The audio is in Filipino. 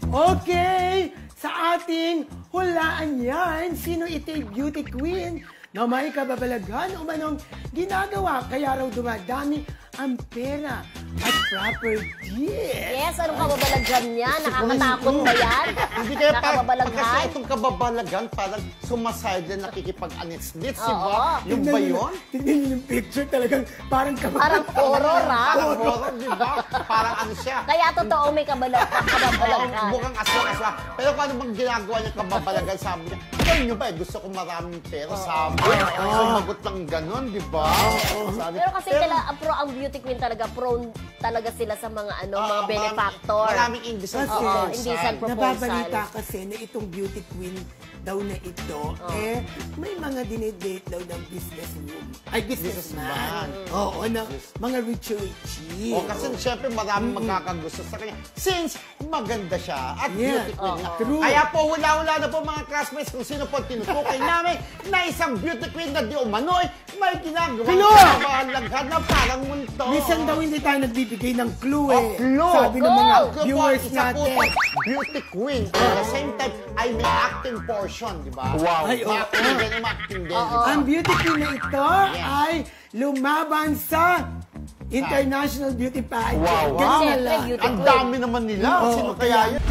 Okay, sa ating hulaan yan, sino ito'y beauty queen na may kababalaghan o manong ginagawa kaya raw dumadami ang pera at property. Yes, anong kababalaghan niya? Nakakatakot ba yan? Hindi kaya Nakababalaghan? kasi itong kababalaghan parang sumaside na nakikipag-anits-nits, di ba? Oo. Yung ba yun? Tignan niyo yung picture talagang parang Parang horror, ha? Parang horror, di ba? Parang ano siya. Kaya totoo may kababalaghan. Mukhang aswa-aswa. Pero kung ano bang ginagawa niya kababalagan, sabi niya, alam niyo ba, gusto ko maraming pera, sabi. Sumagot lang ganun, di ba? Pero kasi ang beauty queen talaga, prone talaga sila sa mga mga benefactor. Maraming indecent proposal. Indecent proposal. Nababalita kasi na itong beauty queen daw na ito, may mga dinedate daw ng businesswoman. Ay, businessman. Oo, na mga richie. O kasi siyempre maraming magkakagusto sa kanya. Since maganda siya at beauty queen na. True. Kaya po, hula-hula na po mga classmates kung sino po tinutukoy namin na isang beauty queen na di umano'y may ginagawa kababalaghan na parang multo. Minsan daw hindi tayo nagbibigay ng clue eh. Clue. Sabi ng mga Clue viewers po, isa po natin. itong beauty queen. At the same time, ay may acting portion, di ba? Wow. Ay, May acting din, may acting din. Ang beauty queen na ito ay lumaban sa International Beauty Pageant. Wow. Ganyan Siyempre, lang. beauty Ang queen. dami naman nila. Sino kaya yun?